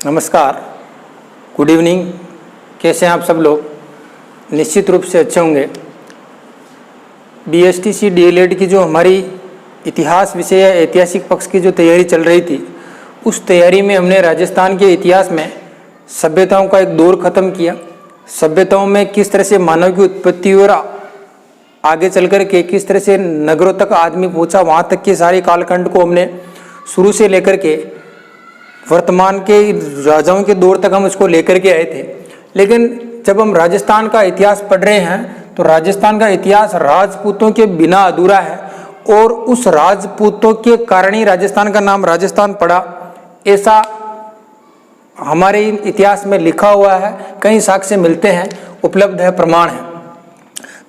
नमस्कार, good evening. कैसे हैं आप सब लोग? निश्चित रूप से अच्छे होंगे। BSTC DLED की जो हमारी इतिहास विषय या ऐतिहासिक पक्ष की जो तैयारी चल रही थी, उस तैयारी में हमने राजस्थान के इतिहास में सभ्यताओं का एक दौर ख़त्म किया। सभ्यताओं में किस तरह से मानव की उत्पत्ति और आगे चल कर के किस तरह से नगरों तक आदमी पहुंचा, वहाँ तक के सारे कालखंड को हमने शुरू से लेकर के वर्तमान के राजाओं के दौर तक हम उसको लेकर के आए थे। लेकिन जब हम राजस्थान का इतिहास पढ़ रहे हैं तो राजस्थान का इतिहास राजपूतों के बिना अधूरा है, और उस राजपूतों के कारण ही राजस्थान का नाम राजस्थान पड़ा, ऐसा हमारे इतिहास में लिखा हुआ है। कई साक्ष्य मिलते हैं, उपलब्ध है, प्रमाण है।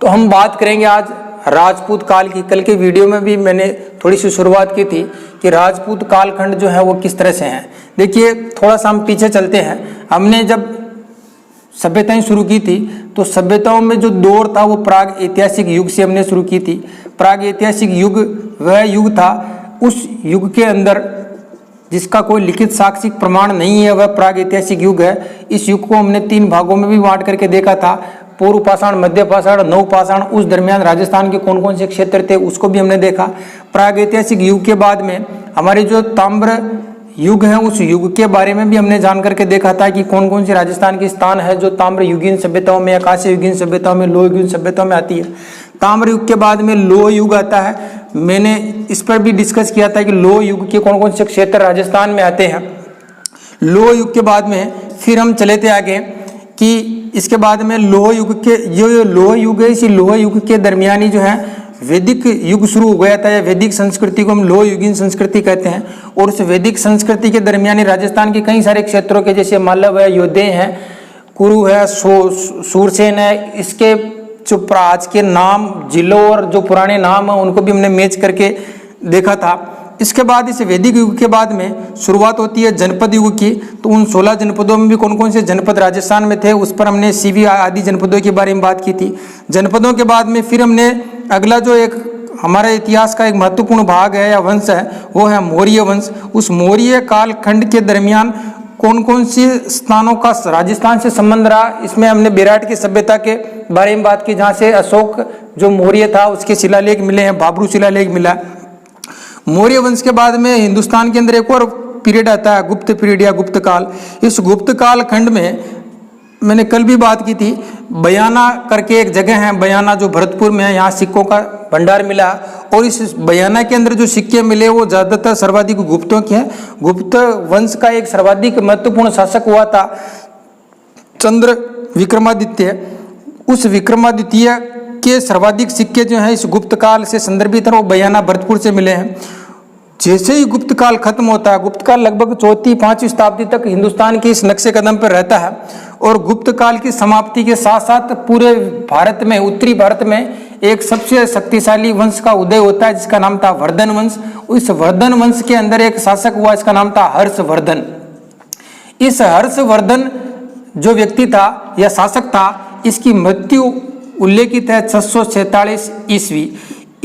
तो हम बात करेंगे आज राजपूत काल की। कल के वीडियो में भी मैंने थोड़ी सी शुरुआत की थी कि राजपूत कालखंड जो है वो किस तरह से हैं। देखिए, थोड़ा सा हम पीछे चलते हैं। हमने जब सभ्यताएं शुरू की थी तो सभ्यताओं में जो दौर था वो प्राग ऐतिहासिक युग से हमने शुरू की थी। प्राग ऐतिहासिक युग वह युग था, उस युग के अंदर जिसका कोई लिखित साक्षी प्रमाण नहीं है, वह प्राग ऐतिहासिक युग है। इस युग को हमने 3 भागों में भी बांट करके देखा था, पूर्व पाषाण, मध्य पाषाण, नव पाषाण। उस दरमियान राजस्थान के कौन कौन से क्षेत्र थे उसको भी हमने देखा। प्राग ऐतिहासिक युग के बाद में हमारे जो ताम्र युग है, उस युग के बारे में भी हमने जान करके देखा था कि कौन कौन से राजस्थान के स्थान है जो ताम्र युगीन सभ्यताओं में, आकाशीय युगीन सभ्यताओं में, लोह युगीन सभ्यताओं में आती है। ताम्र युग के बाद में लोह युग आता है। मैंने इस पर भी डिस्कस किया था कि लोह युग के कौन कौन से क्षेत्र राजस्थान में आते हैं। लोह युग के बाद में फिर हम चले थे आगे कि इसके बाद में लोह युग के जो लोह युग है, इसी लोह युग के दरमियानी जो है वैदिक युग शुरू हो गया था, या वैदिक संस्कृति को हम लोह युगीन संस्कृति कहते हैं। और उस वैदिक संस्कृति के दरमियानी राजस्थान के कई सारे क्षेत्रों के, जैसे मालव है, योद्धे हैं, कुरु है, सूरसेन है, इसके जो आज के नाम जिलों और जो पुराने नाम हैं उनको भी हमने मैच करके देखा था। इसके बाद इस वैदिक युग के बाद में शुरुआत होती है जनपद युग की। तो उन 16 जनपदों में भी कौन कौन से जनपद राजस्थान में थे उस पर हमने CV आदि जनपदों के बारे में बात की थी। जनपदों के बाद में फिर हमने अगला जो एक हमारे इतिहास का एक महत्वपूर्ण भाग है या वंश है, वो है मौर्य वंश। उस मौर्य कालखंड के दरमियान कौन कौन से स्थानों का राजस्थान से संबंध रहा, इसमें हमने विराट की सभ्यता के बारे में बात की, जहाँ से अशोक जो मौर्य था उसके शिलालेख मिले हैं, बाबरू शिलालेख मिला। मौर्य वंश के बाद में हिंदुस्तान के अंदर एक और पीरियड आता है, गुप्त पीरियड या गुप्त काल। इस गुप्त काल खंड में मैंने कल भी बात की थी, बयाना करके एक जगह है, बयाना जो भरतपुर में है, यहाँ सिक्कों का भंडार मिला। और इस बयाना के अंदर जो सिक्के मिले वो ज़्यादातर सर्वाधिक गुप्तों के हैं। गुप्त वंश का एक सर्वाधिक महत्वपूर्ण शासक हुआ था चंद्र विक्रमादित्य। उस विक्रमादित्य के सर्वाधिक सिक्के जो हैं इस गुप्त काल से संदर्भित हैं, वो बयाना भरतपुर से मिले हैं। जैसे ही गुप्त काल खत्म होता है, गुप्त काल लगभग 4वीं-5वीं शताब्दी तक हिंदुस्तान के इस नक्शे कदम पर रहता है। और गुप्त काल की समाप्ति के साथ साथ पूरे भारत में, उत्तरी भारत में एक सबसे शक्तिशाली वंश का उदय होता है जिसका नाम था वर्धन वंश। इस वर्धन वंश के अंदर एक शासक हुआ, इसका नाम था हर्षवर्धन। इस हर्षवर्धन जो व्यक्ति था या शासक था, इसकी मृत्यु उल्लेखित है 646 ईस्वी।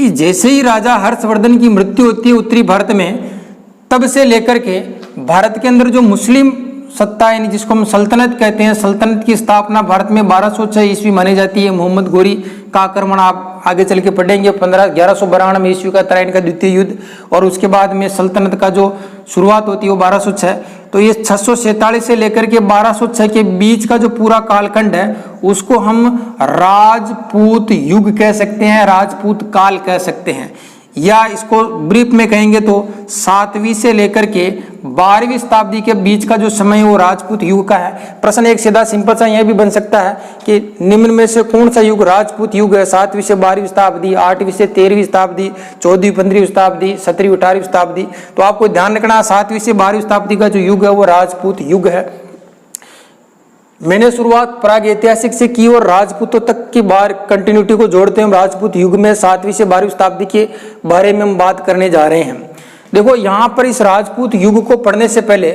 जैसे ही राजा हर्षवर्धन की मृत्यु होती है उत्तरी भारत में, तब से लेकर के भारत के अंदर जो मुस्लिम सत्ता यानी जिसको हम सल्तनत कहते हैं, सल्तनत की स्थापना भारत में 1206 ईस्वी मानी जाती है। मोहम्मद गोरी का आक्रमण आप आगे चल के पढ़ेंगे। 1192 ईस्वी का तराइन का द्वितीय युद्ध, और उसके बाद में सल्तनत का जो शुरुआत होती है वो 1206। तो ये 647 से लेकर के 1206 के बीच का जो पूरा कालखंड है उसको हम राजपूत युग कह सकते हैं, राजपूत काल कह सकते हैं, या इसको ब्रीफ में कहेंगे तो 7वीं से लेकर के 12वीं शताब्दी के बीच का जो समय वो राजपूत युग का है। प्रश्न एक सीधा सिंपल सा यह भी बन सकता है कि निम्न में से कौन सा युग राजपूत युग है? 7वीं से 12वीं शताब्दी, 8वीं से 13वीं शताब्दी, 14वीं-15वीं शताब्दी, 17वीं-18वीं शताब्दी। तो आपको ध्यान रखना 7वीं से 12वीं शताब्दी का जो युग है वो राजपूत युग है। मैंने शुरुआत प्राग ऐतिहासिक से की और राजपूतों तक की बार कंटिन्यूटी को जोड़ते हैं। राजपूत युग में 7वीं से 12वीं शताब्दी के बारे में हम बात करने जा रहे हैं। देखो, यहाँ पर इस राजपूत युग को पढ़ने से पहले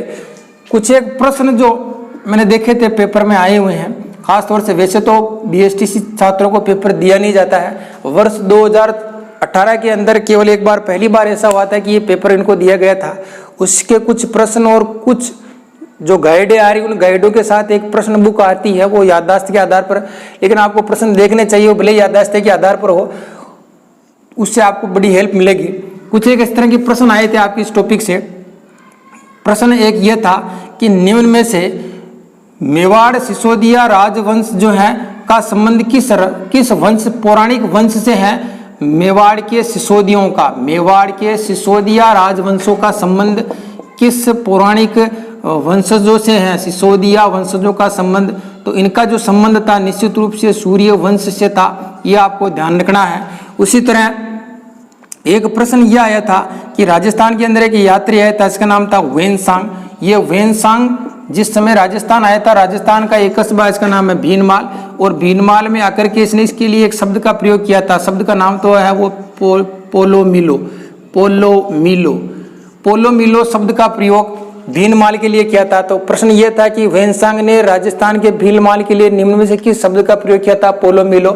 कुछ एक प्रश्न जो मैंने देखे थे पेपर में आए हुए हैं, खासतौर से। वैसे तो BSTC छात्रों को पेपर दिया नहीं जाता है। वर्ष 2018 के अंदर केवल एक बार, पहली बार ऐसा हुआ था कि ये पेपर इनको दिया गया था। उसके कुछ प्रश्न और कुछ जो गाइडें आ रही उन गाइडों के साथ एक प्रश्न बुक आती है, वो याददाश्त के आधार पर, लेकिन आपको प्रश्न देखने चाहिए, वो भले याददाश्त के आधार पर हो, उससे आपको बड़ी हेल्प मिलेगी। कुछ एक इस तरह के प्रश्न आए थे आपके इस टॉपिक से। प्रश्न एक ये था कि निम्न में से मेवाड़ सिसोदिया राजवंश जो है का संबंध किस वंश, पौराणिक वंश से है? मेवाड़ के सिसोदियों का, मेवाड़ के सिसोदिया राजवंशों का संबंध किस पौराणिक वंशजों से है? सिसोदिया वंशजों का संबंध, तो इनका जो संबंध था निश्चित रूप से सूर्य वंश से था, ये आपको ध्यान रखना है। उसी तरह एक प्रश्न यह आया था कि राजस्थान के अंदर एक यात्री आया था, इसका नाम था वेनसांग। ये वेनसांग जिस समय राजस्थान आया था, राजस्थान का एक कस्बा, इसका नाम है भीनमाल, और भीनमाल में आकर के इसने इसके लिए एक शब्द का प्रयोग किया था। शब्द का नाम तो है वो पोलोमिलो, पोलोमिलो, पोलोमिलो शब्द का प्रयोग भीनमाल के लिए किया था। तो प्रश्न ये था कि वेनसांग ने राजस्थान के भीनमाल के लिए निम्न में से किस शब्द का प्रयोग किया था? पोलोमिलो।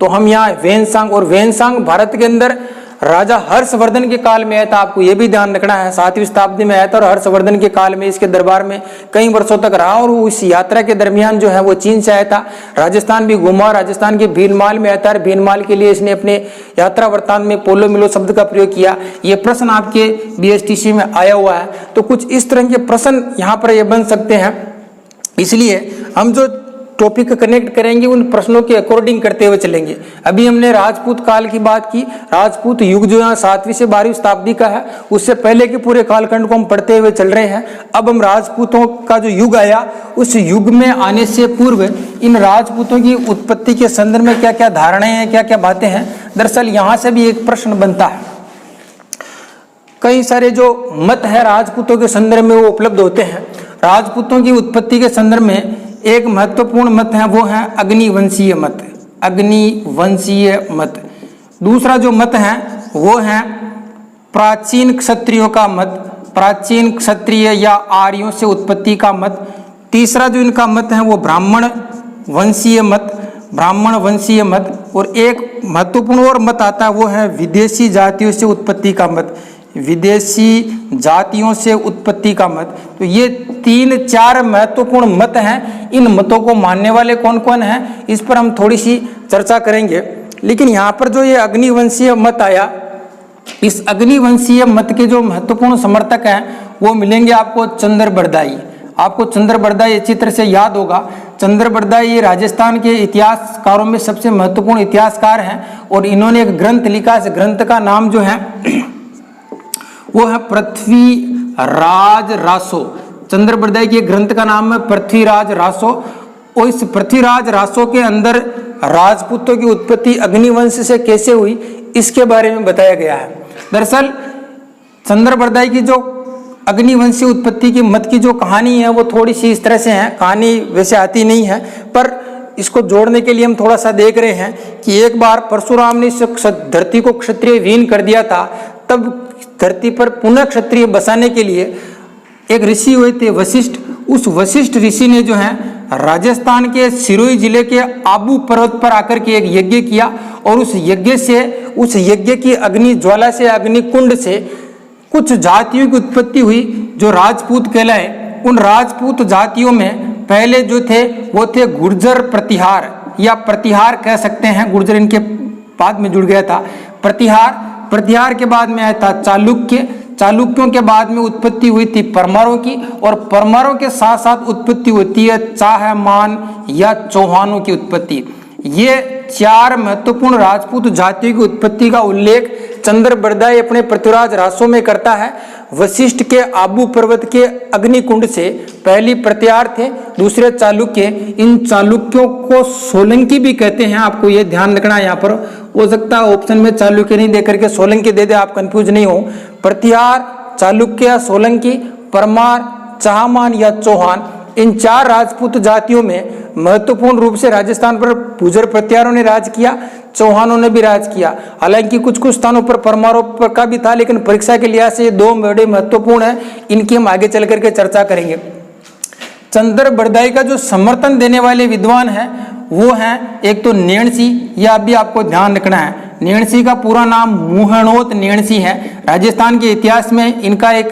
तो हम यहाँ वेनसांग, और वेनसांग भारत के अंदर राजा हर्षवर्धन के काल में आया था, आपको यह भी ध्यान रखना है। 7वीं शताब्दी में आया था और हर्षवर्धन के काल में इसके दरबार में कई वर्षों तक रहा, और इस यात्रा के दरमियान जो है वो चीन से आया था, राजस्थान भी घूमा, राजस्थान के भीनमाल में आया था, भीनमाल के लिए इसने अपने यात्रा वृत्तांत में पोलोमिलो शब्द का प्रयोग किया। ये प्रश्न आपके BSTC में आया हुआ है। तो कुछ इस तरह के प्रश्न यहाँ पर ये बन सकते हैं, इसलिए हम जो टॉपिक कनेक्ट करेंगे उन प्रश्नों के अकॉर्डिंग करते हुए चलेंगे। अभी हमने राजपूत काल की बात की, राजपूत युग जो है 7वीं से 12वीं शताब्दी का है, उससे पहले के पूरे कालखंड को हम पढ़ते हुए चल रहे हैं। अब हम राजपूतों का जो युग आया, उस युग में आने से पूर्व इन राजपूतों की उत्पत्ति के संदर्भ में क्या क्या धारणाएं हैं, क्या क्या बातें हैं। दरअसल यहाँ से भी एक प्रश्न बनता है। कई सारे जो मत है राजपूतों के संदर्भ में वो उपलब्ध होते हैं। राजपूतों की उत्पत्ति के संदर्भ में एक महत्वपूर्ण मत है, वो है अग्निवंशीय मत, अग्निवंशीय मत। दूसरा जो मत है वो है प्राचीन क्षत्रियों का मत, प्राचीन क्षत्रिय या आर्यों से उत्पत्ति का मत। तीसरा जो इनका मत है वो ब्राह्मण वंशीय मत, ब्राह्मण वंशीय मत। और एक महत्वपूर्ण और मत आता है, वो है विदेशी जातियों से उत्पत्ति का मत, विदेशी जातियों से उत्पत्ति का मत। तो ये 3-4 महत्वपूर्ण मत हैं। इन मतों को मानने वाले कौन कौन हैं, इस पर हम थोड़ी सी चर्चा करेंगे। लेकिन यहाँ पर जो ये अग्निवंशीय मत आया, इस अग्निवंशीय मत के जो महत्वपूर्ण समर्थक हैं वो मिलेंगे आपको चंद्र बरदाई। आपको चंद्र बरदाई अच्छी तरह से याद होगा। चंद्र बरदाई ये राजस्थान के इतिहासकारों में सबसे महत्वपूर्ण इतिहासकार हैं, और इन्होंने एक ग्रंथ लिखा। इस ग्रंथ का नाम जो है वो है पृथ्वीराज रासो। चंद्र बरदाई के ग्रंथ का नाम है पृथ्वीराज रासो, और इस पृथ्वीराज रासो के अंदर राजपूतों की उत्पत्ति अग्निवंश से कैसे हुई इसके बारे में बताया गया है। दरअसल चंद्र बरदाई की जो अग्निवंशीय उत्पत्ति की मत की जो कहानी है वो थोड़ी सी इस तरह से है। कहानी वैसे आती नहीं है, पर इसको जोड़ने के लिए हम थोड़ा सा देख रहे हैं कि एक बार परशुराम ने इस धरती को क्षत्रिय विहीन कर दिया था। तब धरती पर पुनः क्षत्रिय बसाने के लिए एक ऋषि हुए थे वशिष्ठ। उस वशिष्ठ ऋषि ने जो है राजस्थान के सिरोही जिले के आबू पर्वत पर आकर के एक यज्ञ किया, और उस यज्ञ की अग्नि ज्वाला से, अग्नि कुंड से कुछ जातियों की उत्पत्ति हुई जो राजपूत कहलाए। उन राजपूत जातियों में पहले जो थे वो थे गुर्जर प्रतिहार, या प्रतिहार कह सकते हैं, गुर्जर इनके बाद में जुड़ गया था। प्रतिहार के बाद में आया था चालुक्य, चालुक्यों के बाद में उत्पत्ति हुई थी परमारों की, और परमारों के साथ साथ उत्पत्ति होती है चाहमान या चौहानों की उत्पत्ति। ये 4 महत्वपूर्ण राजपूत जातियों की उत्पत्ति का उल्लेख चंद्र बरदाई अपने पृथ्वीराज रासो में करता है। वशिष्ठ के आबू पर्वत के अग्निकुंड से पहली प्रतिहार थे, दूसरे चालुक्य। इन चालुक्यों को सोलंकी भी कहते हैं, आपको ये ध्यान रखना है। यहाँ पर हो सकता है ऑप्शन में चालुक्य नहीं दे करके सोलंकी दे दे, आप कंफ्यूज नहीं हो। प्रतिहार, चालुक्य, सोलंकी, परमार, चाहमान या चौहान, इन 4 राजपूत जातियों में महत्वपूर्ण रूप से राजस्थान पर गुर्जर प्रतिहारों ने राज किया, चौहानों ने भी राज किया। हालांकि कुछ कुछ स्थानों पर परमारों पर का भी था, लेकिन परीक्षा के लिहाज से ये 2 बड़े महत्वपूर्ण हैं। इनकी हम आगे चल करके चर्चा करेंगे। चंद्र बरदाई का जो समर्थन देने वाले विद्वान हैं वो हैं एक तो नेणसी, यह भी आपको ध्यान रखना है। नेणसी का पूरा नाम मुहणोत नेणसी है। राजस्थान के इतिहास में इनका एक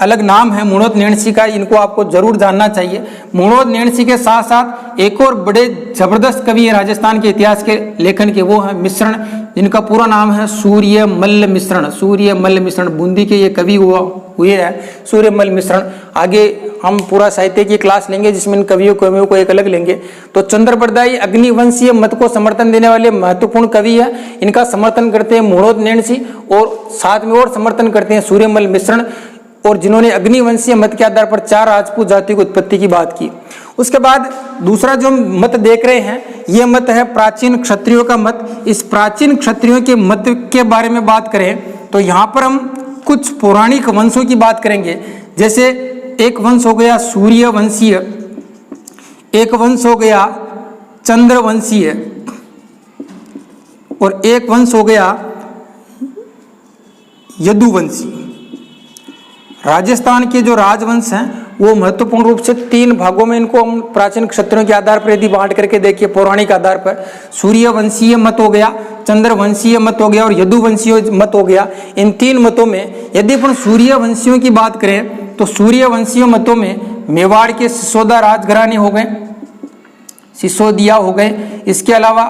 अलग नाम है मुणोद नेणसी का, इनको आपको जरूर जानना चाहिए। मुणोद नेणसी के साथ साथ एक और बड़े जबरदस्त कवि है राजस्थान के इतिहास के लेखन के, वो है मिश्रण, जिनका पूरा नाम है सूर्यमल्ल मिश्रण। सूर्यमल्ल मिश्रण बूंदी के ये कवि हुए हैं सूर्यमल्ल मिश्रण। आगे हम पूरा साहित्य की क्लास लेंगे जिसमें इन कवियों को एक अलग लेंगे। तो चंद्रबरदाई अग्निवंशीय मत को समर्थन देने वाले महत्वपूर्ण कवि है। इनका समर्थन करते हैं मुणोद नेणसी और साथ में और समर्थन करते हैं सूर्यमल्ल मिश्रण, और जिन्होंने अग्निवंशीय मत के आधार पर 4 राजपूत जातियों की उत्पत्ति की बात की। उसके बाद दूसरा जो मत देख रहे हैं ये मत है प्राचीन क्षत्रियों का मत। इस प्राचीन क्षत्रियों के मत के बारे में बात करें तो यहाँ पर हम कुछ पौराणिक वंशों की बात करेंगे। जैसे एक वंश हो गया सूर्यवंशीय, एक वंश हो गया चंद्रवंशीय, और एक वंश हो गया यदुवंशी। राजस्थान के जो राजवंश हैं वो महत्वपूर्ण रूप से 3 भागों में इनको हम प्राचीन क्षत्रियों के आधार पर यदि बांट करके देखिए पौराणिक आधार पर, सूर्यवंशीय मत हो गया, चंद्रवंशीय मत हो गया और यदुवंशीय मत हो गया। इन 3 मतों में यदि अपन सूर्यवंशियों की बात करें तो सूर्यवंशीय मतों में मेवाड़ के सिसोदा राजघराने हो गए, सिसोदिया हो गए। इसके अलावा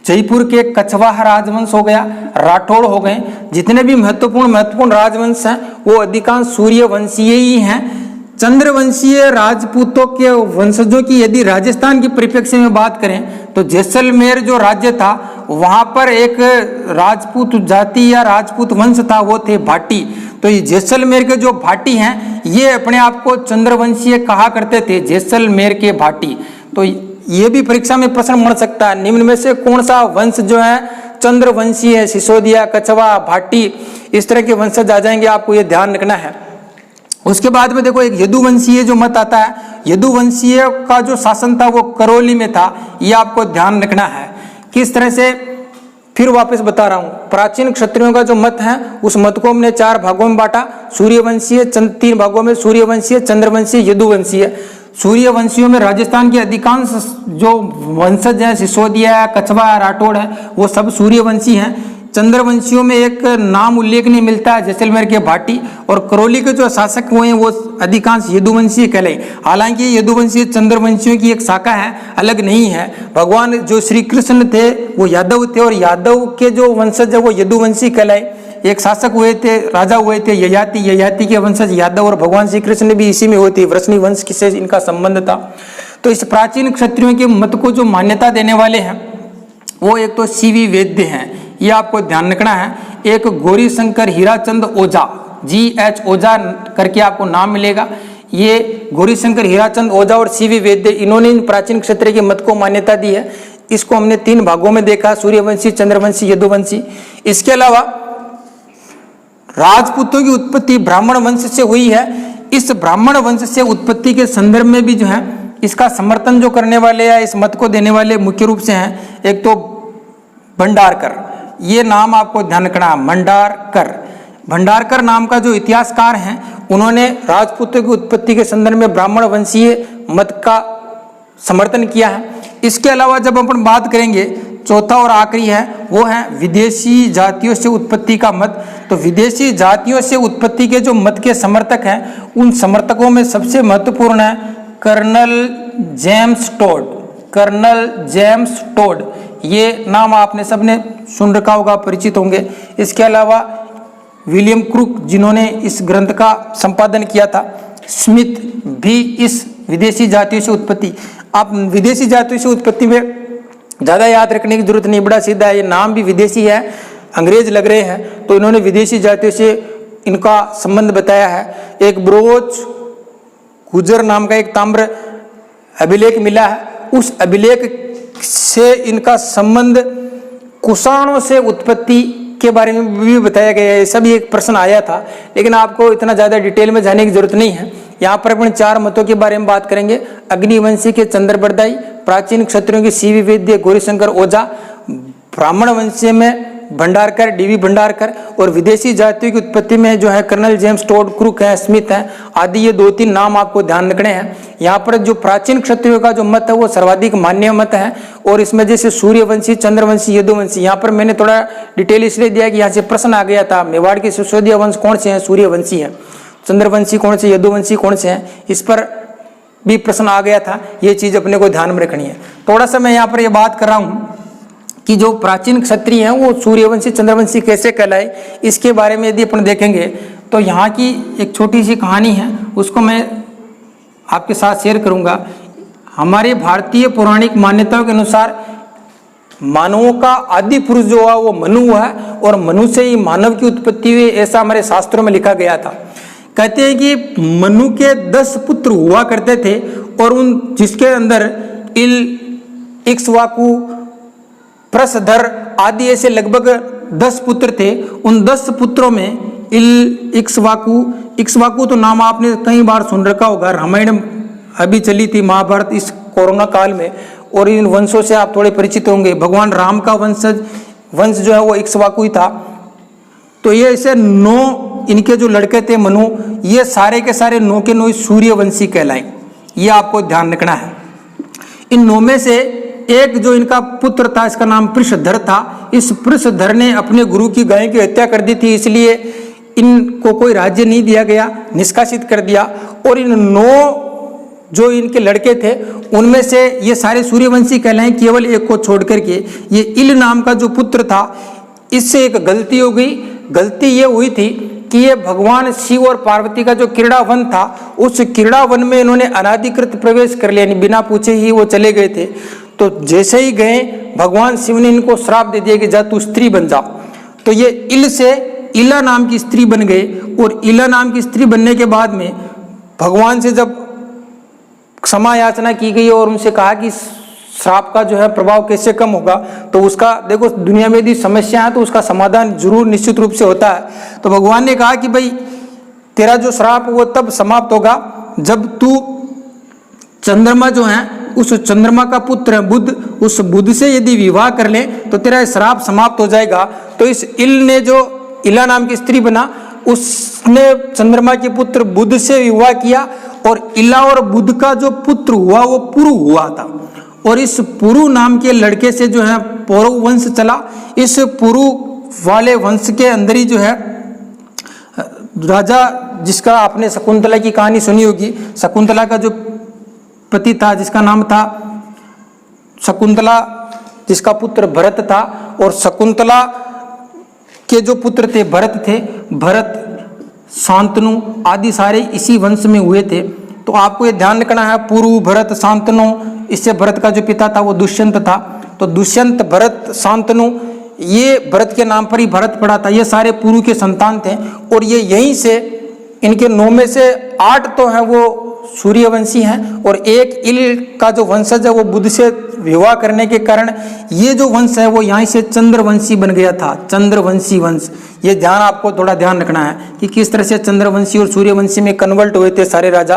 जयपुर के कछवाहा राजवंश हो गया, राठौड़ हो गए। जितने भी महत्वपूर्ण राजवंश हैं वो अधिकांश सूर्यवंशीय ही हैं। चंद्रवंशीय राजपूतों के वंशजों की यदि राजस्थान की परिप्रेक्ष्य में बात करें तो जैसलमेर जो राज्य था वहां पर एक राजपूत जाति या राजपूत वंश था, वो थे भाटी। तो ये जैसलमेर के जो भाटी हैं ये अपने आप को चंद्रवंशीय कहा करते थे, जैसलमेर के भाटी। तो ये भी परीक्षा में प्रश्न बन सकता है, निम्न में से कौन सा वंश जो है चंद्रवंशीय है, सिसोदिया, कछवा, भाटी, इस तरह के वंशज आ जाएंगे, आपको ये ध्यान रखना है। उसके बाद में देखो एक यदुवंशीय जो मत आता है, यदुवंशीय का जो शासन था वो करौली में था, ये आपको ध्यान रखना है। किस तरह से, फिर वापस बता रहा हूँ, प्राचीन क्षत्रियों का जो मत है उस मत को हमने 4 भागों में बांटा, सूर्यवंशीय, 3 भागों में, सूर्यवंशीय, चंद्रवंशीय, यदुवंशीय। सूर्यवंशियों में राजस्थान के अधिकांश जो वंशज हैं, सिसोदिया, कछवा, राठौड़ है, वो सब सूर्यवंशी हैं। चंद्रवंशियों में एक नाम उल्लेखनीय मिलता है जैसलमेर के भाटी, और करौली के जो शासक हुए हैं वो अधिकांश यदुवंशी कहलाए। हालांकि यदुवंशी चंद्रवंशियों की एक शाखा है, अलग नहीं है। भगवान जो श्री कृष्ण थे वो यादव थे, और यादव के जो वंशज है वो यदुवंशी कहलाए। एक शासक हुए थे, राजा हुए थे ययाति, ययाति के वंशज यादव, और भगवान श्री कृष्ण भी इसी में हुए थे, वृष्णि वंश से इनका संबंध था। तो इस प्राचीन क्षत्रियों के मत को जो मान्यता देने वाले हैं वो एक तो सीवी वैद्य हैं, ये आपको ध्यान रखना है। एक गौरी शंकर हीराचंद ओझा, GH ओझा करके आपको नाम मिलेगा। ये गौरी शंकर हीराचंद ओझा और सीवी वैद्य, इन्होंने इन प्राचीन क्षत्रिय के मत को मान्यता दी है। इसको हमने 3 भागों में देखा, सूर्यवंशी, चंद्रवंशी, यदुवंशी। इसके अलावा राजपूतों की उत्पत्ति ब्राह्मण वंश से हुई है। इस ब्राह्मण वंश से उत्पत्ति के संदर्भ में भी जो है इसका समर्थन जो करने वाले या इस मत को देने वाले मुख्य रूप से हैं, एक तो भंडारकर, ये नाम आपको ध्यान रखना है, भंडारकर नाम का जो इतिहासकार हैं उन्होंने राजपूतों की उत्पत्ति के संदर्भ में ब्राह्मण वंशीय मत का समर्थन किया है। इसके अलावा जब अपन बात करेंगे, चौथा और आखिरी है वो है विदेशी जातियों से उत्पत्ति का मत। तो विदेशी जातियों से उत्पत्ति के जो मत के समर्थक हैं उन समर्थकों में सबसे महत्वपूर्ण है colonel James Tod. Colonel James Tod, ये नाम आपने सबने सुन रखा होगा, परिचित होंगे। इसके अलावा विलियम क्रूक, जिन्होंने इस ग्रंथ का संपादन किया था, स्मिथ भी इस विदेशी जातियों से उत्पत्ति, आप विदेशी जातियों से उत्पत्ति में ज़्यादा याद रखने की जरूरत नहीं, बड़ा सीधा है, ये नाम भी विदेशी है, अंग्रेज लग रहे हैं, तो इन्होंने विदेशी जातियों से इनका संबंध बताया है। एक ब्रोच गुजर नाम का एक ताम्र अभिलेख मिला है, उस अभिलेख से इनका संबंध कुषाणों से उत्पत्ति के बारे में भी बताया गया है। सब एक प्रश्न आया था, लेकिन आपको इतना ज़्यादा डिटेल में जाने की जरूरत नहीं है। यहाँ पर अपन 4 मतों के बारे में बात करेंगे, अग्निवंशी के चंद्रबरदाई, प्राचीन क्षत्रियों के सीवी वैद्य गौरीशंकर ओझा, ब्राह्मण वंशीय में भंडारकर, डीवी भंडारकर, और विदेशी जातियों की उत्पत्ति में जो है कर्नल जेम्स टोड, क्रूक है, स्मिथ है आदि। ये 2-3 नाम आपको ध्यान रखने हैं। यहाँ पर जो प्राचीन क्षत्रियों का जो मत है वो सर्वाधिक मान्य मत है, और इसमें जैसे सूर्यवंशी, चंद्रवंशी, यदुवंशी, यहाँ पर मैंने थोड़ा डिटेल इसलिए दिया कि यहाँ से प्रश्न आ गया था, मेवाड़ के सिसोदिया वंश कौन से हैं, सूर्यवंशी हैं। चंद्रवंशी कौन से, यदुवंशी कौन से हैं, इस पर भी प्रश्न आ गया था। ये चीज अपने को ध्यान में रखनी है। थोड़ा सा मैं यहाँ पर ये बात कर रहा हूँ कि जो प्राचीन क्षत्रिय हैं वो सूर्यवंशी चंद्रवंशी कैसे कहलाए, इसके बारे में यदि अपन देखेंगे तो यहाँ की एक छोटी सी कहानी है, उसको मैं आपके साथ शेयर करूँगा। हमारे भारतीय पौराणिक मान्यताओं के अनुसार मानवों का आदि पुरुष जो हुआ वो मनु हुआ है, और मनु से ही मानव की उत्पत्ति हुई, ऐसा हमारे शास्त्रों में लिखा गया था। कहते हैं कि मनु के 10 पुत्र हुआ करते थे, और उन जिसके अंदर इल, इक्ष्वाकु, प्रसधर आदि ऐसे लगभग 10 पुत्र थे। उन 10 पुत्रों में इल, इक्ष्वाकु तो नाम आपने कई बार सुन रखा होगा, रामायण अभी चली थी, महाभारत इस कोरोना काल में, और इन वंशों से आप थोड़े परिचित होंगे। भगवान राम का वंश जो है वो इक्ष्वाकु ही था। तो ये ऐसे 9 इनके जो लड़के थे मनु, ये सारे के सारे 9 के 9 सूर्यवंशी कहलाए। ये आपको ध्यान रखना है। इन 9 में से एक जो इनका पुत्र था, इसका नाम पृषधर था। इस पृषधर ने अपने गुरु की गाय की हत्या कर दी थी, इसलिए इनको कोई राज्य नहीं दिया गया, निष्कासित कर दिया। और इन 9 जो इनके लड़के थे उनमें से ये सारे सूर्यवंशी कहलाए, केवल एक को छोड़ करके। ये इल नाम का जो पुत्र था, इससे एक गलती हो गई। गलती ये हुई थी कि ये भगवान शिव और पार्वती का जो क्रीड़ा वन था, उस क्रीड़ा वन में इन्होंने अनाधिकृत प्रवेश कर लिया, बिना पूछे ही वो चले गए थे। तो जैसे ही गए, भगवान शिव ने इनको श्राप दे दिया कि जा तू स्त्री बन जा। तो ये इल से इला नाम की स्त्री बन गए, और इला नाम की स्त्री बनने के बाद में भगवान से जब क्षमा याचना की गई और उनसे कहा कि श्राप का जो है प्रभाव कैसे कम होगा, तो उसका देखो दुनिया में यदि समस्या है तो उसका समाधान जरूर निश्चित रूप से होता है। तो भगवान ने कहा कि भाई तेरा जो श्राप वो तब समाप्त होगा जब तू चंद्रमा जो है, उस चंद्रमा का पुत्र है बुध, उस बुध से यदि विवाह कर ले तो तेरा श्राप समाप्त हो जाएगा। तो इस इल ने जो इला नाम की स्त्री बना, उसने चंद्रमा के पुत्र बुध से विवाह किया, और इला और बुध का जो पुत्र हुआ वो पुरु हुआ था। और इस पुरु नाम के लड़के से जो है पौरव वंश चला। इस पुरु वाले वंश के अंदर ही जो है राजा, जिसका आपने शकुंतला की कहानी सुनी होगी, शकुंतला का जो पति था जिसका नाम था शकुंतला, जिसका पुत्र भरत था, और शकुंतला के जो पुत्र थे भरत थे, भरत, शांतनु आदि सारे इसी वंश में हुए थे। तो आपको ये ध्यान रखना है, पुरु, भरत, शांतनु, इससे भरत का जो पिता था वो दुष्यंत था। तो दुष्यंत, भरत, शांतनु, ये भरत के नाम पर ही भरत पड़ा था। ये सारे पुरु के संतान थे, और ये यहीं से इनके 9 में से 8 तो हैं वो सूर्यवंशी हैं, और एक इल का जो वंशज है वो बुध से विवाह करने के कारण ये जो वंश है वो यहाँ से चंद्रवंशी बन गया था, चंद्रवंशी वंश। ये ध्यान आपको थोड़ा ध्यान रखना है कि किस तरह से चंद्रवंशी और सूर्यवंशी में कन्वर्ट हुए थे सारे राजा।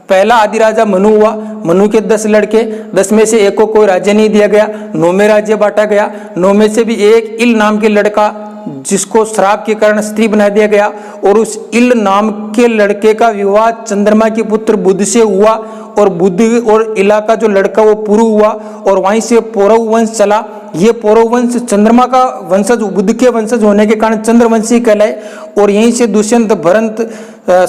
पहला आदि राजा मनु हुआ, मनु के 10 लड़के, 10 में से एक को कोई राज्य नहीं दिया गया, 9 में राज्य बांटा गया। 9 में से भी एक इल नाम के लड़का, जिसको श्राप के कारण स्त्री बना दिया गया, और उस इल नाम के लड़के का विवाह चंद्रमा के पुत्र बुध से हुआ, और बुध और इला का जो लड़का वो पुरु हुआ, और वहीं से पौरव वंश चला। ये पौरव वंश चंद्रमा का वंशज, बुध के वंशज होने के कारण चंद्रवंशी कहलाए। और यहीं से दुष्यंत, भरत,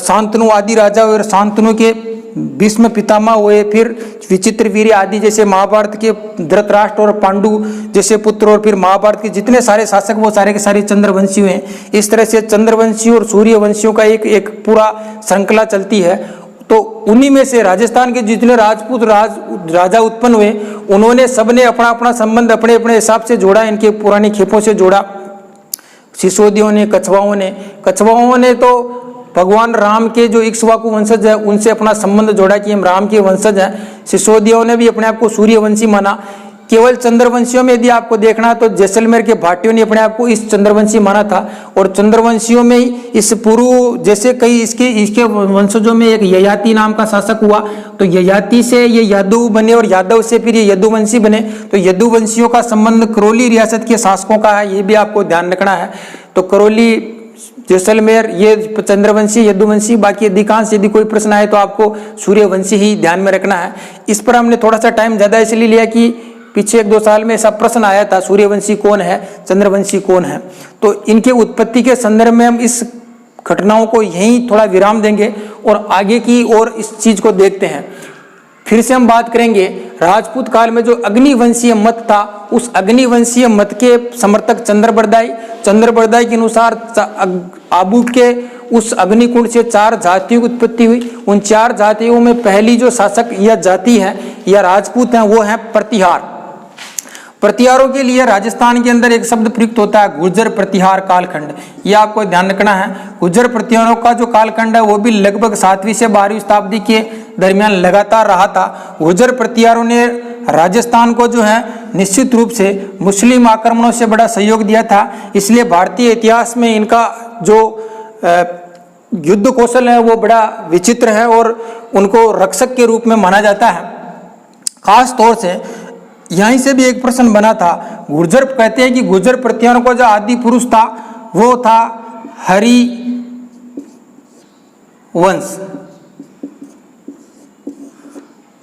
शांतनु आदि राजा, और शांतनु के भीष्म पितामह हुए, फिर विचित्रवीर्य आदि जैसे महाभारत के धृतराष्ट्र और पांडु जैसे पुत्र, और फिर महाभारत के जितने सारे शासक वो सारे के सारे चंद्रवंशी हुए। इस तरह से चंद्रवंशी और सूर्यवंशियों का एक पूरा श्रृंखला चलती है। तो उन्हीं में से राजस्थान के जितने राजपूत राजा उत्पन्न हुए, उन्होंने सबने अपना अपना संबंध अपने अपने हिसाब से जोड़ा, इनके पुरानी खेपों से जोड़ा। सिसोदियों ने, कछवाओं ने तो भगवान राम के जो इक्ष्वाकु वंशज है उनसे अपना संबंध जोड़ा कि हम राम के वंशज हैं। सिसोदियों ने भी अपने आप को सूर्यवंशी माना। केवल चंद्रवंशियों में यदि आपको देखना तो जैसलमेर के भाटियों ने अपने आप को इस चंद्रवंशी माना था, और चंद्रवंशियों में ही इस पुरु जैसे कई इसके वंशजों में एक ययाति नाम का शासक हुआ। तो ययाति से ये यादव बने, और यादव से फिर ये यदुवंशी बने। तो यदुवंशियों का संबंध करौली रियासत के शासकों का है, ये भी आपको ध्यान रखना है। तो करौली, जैसलमेर, ये चंद्रवंशी, यदुवंशी। बाकी अधिकांश यदि कोई प्रश्न आए तो आपको सूर्यवंशी ही ध्यान में रखना है। इस पर हमने थोड़ा सा टाइम ज़्यादा इसलिए लिया कि पीछे 1-2 साल में ऐसा प्रश्न आया था, सूर्यवंशी कौन है, चंद्रवंशी कौन है। तो इनके उत्पत्ति के संदर्भ में हम इस घटनाओं को यहीं थोड़ा विराम देंगे और आगे की ओर इस चीज को देखते हैं। फिर से हम बात करेंगे राजपूत काल में जो अग्निवंशीय मत था, उस अग्निवंशीय मत के समर्थक चंद्रबरदाई के अनुसार आबू के उस अग्निकुंड से 4 जातियों की उत्पत्ति हुई। उन 4 जातियों में पहली जो शासक या जाति है या राजपूत हैं वो है प्रतिहार। प्रतिहारों के लिए राजस्थान के अंदर एक शब्द प्रयुक्त होता है गुर्जर प्रतिहार कालखंड। यह आपको ध्यान रखना है। गुर्जर प्रतिहारों का जो कालखंड है वो भी लगभग 7वीं से 12वीं शताब्दी के दरमियान लगातार रहा था। गुर्जर प्रतिहारों ने राजस्थान को जो है निश्चित रूप से मुस्लिम आक्रमणों से बड़ा सहयोग दिया था, इसलिए भारतीय इतिहास में इनका जो युद्ध कौशल है वो बड़ा विचित्र है और उनको रक्षक के रूप में माना जाता है। खास तौर से यहीं से भी एक प्रश्न बना था। गुर्जर कहते हैं कि गुर्जर प्रतिहारों का जो आदि पुरुष था वो था हरिवंश।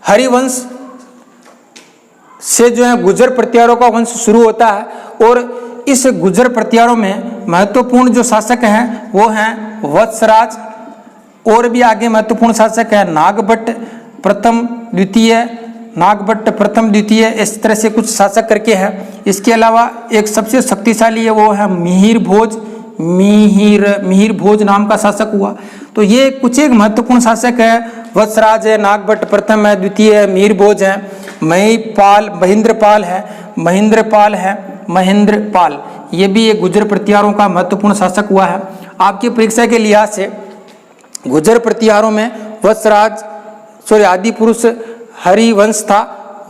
हरिवंश से जो है गुर्जर प्रतिहारों का वंश शुरू होता है और इस गुर्जर प्रतिहारों में महत्वपूर्ण जो शासक हैं वो हैं वत्सराज, और भी आगे महत्वपूर्ण शासक है नागभट्ट प्रथम द्वितीय, इस तरह से कुछ शासक करके हैं। इसके अलावा एक सबसे शक्तिशाली है वो है मिहिर भोज नाम का शासक हुआ। तो ये कुछ एक महत्वपूर्ण शासक है। वत्सराज है, नागभट्ट प्रथम है, द्वितीय है, मिहिर भोज है, महेंद्रपाल ये भी एक गुर्जर प्रतिहारों का महत्वपूर्ण शासक हुआ है। आपकी परीक्षा के लिहाज से गुर्जर प्रतिहारों में आदि पुरुष हरिवंश था,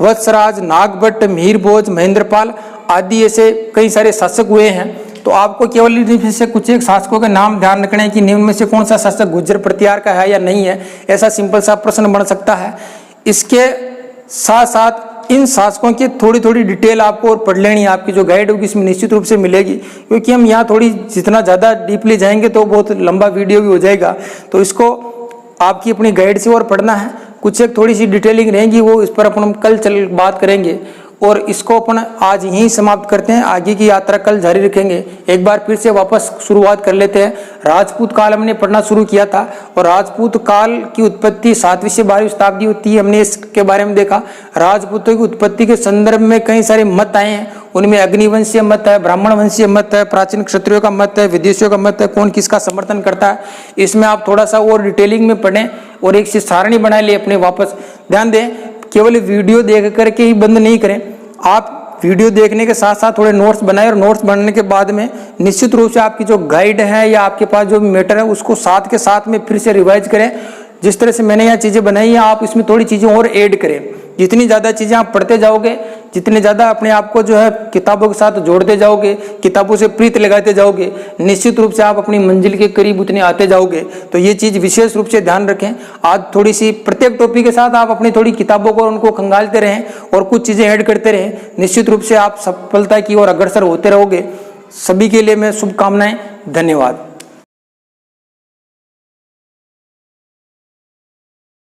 वत्सराज, नागभट्ट, मिहिर भोज, महेंद्रपाल आदि ऐसे कई सारे शासक हुए हैं। तो आपको केवल इनमें से कुछ एक शासकों के नाम ध्यान रखने हैं कि निम्न में से कौन सा शासक गुर्जर प्रतिहार का है या नहीं है, ऐसा सिंपल सा प्रश्न बन सकता है। इसके साथ साथ इन शासकों की थोड़ी थोड़ी डिटेल आपको और पढ़ लेनी है। आपकी जो गाइड होगी इसमें निश्चित रूप से मिलेगी, क्योंकि हम यहाँ थोड़ी जितना ज़्यादा डीपली जाएंगे तो बहुत लंबा वीडियो भी हो जाएगा। तो इसको आपकी अपनी गाइड से और पढ़ना है। कुछ एक थोड़ी सी डिटेलिंग रहेगी, वो इस पर अपन कल बात करेंगे और इसको अपन आज यहीं समाप्त करते हैं। आगे की यात्रा कल जारी रखेंगे। एक बार फिर से वापस शुरुआत कर लेते हैं। राजपूत काल हमने पढ़ना शुरू किया था और राजपूत काल की उत्पत्ति 7वीं से 12वीं शताब्दी होती है, हमने इसके बारे में देखा। राजपूतों की उत्पत्ति के संदर्भ में कई सारे मत आए हैं, उनमें अग्निवंशीय मत है, ब्राह्मण वंशीय मत है, प्राचीन क्षत्रियों का मत है, विदेशियों का मत है, कौन किसका समर्थन करता है। इसमें आप थोड़ा सा और डिटेलिंग में पढ़ें और एक सारणी बना ले अपने। वापस ध्यान दें, केवल वीडियो देख करके ही बंद नहीं करें। आप वीडियो देखने के साथ साथ थोड़े नोट्स बनाएं और नोट्स बनने के बाद में निश्चित रूप से आपकी जो गाइड है या आपके पास जो मैटर है उसको साथ के साथ में फिर से रिवाइज करें। जिस तरह से मैंने यहाँ चीज़ें बनाई हैं आप इसमें थोड़ी चीज़ें और ऐड करें। जितनी ज़्यादा चीज़ें आप पढ़ते जाओगे, जितने ज़्यादा अपने आप को जो है किताबों के साथ जोड़ते जाओगे, किताबों से प्रीत लगाते जाओगे, निश्चित रूप से आप अपनी मंजिल के करीब उतने आते जाओगे। तो ये चीज़ विशेष रूप से ध्यान रखें। आज थोड़ी सी प्रत्येक टॉपिक के साथ आप अपनी थोड़ी किताबों को उनको खंगालते रहें और कुछ चीज़ें ऐड करते रहें। निश्चित रूप से आप सफलता की ओर अग्रसर होते रहोगे। सभी के लिए मैं शुभकामनाएं। धन्यवाद।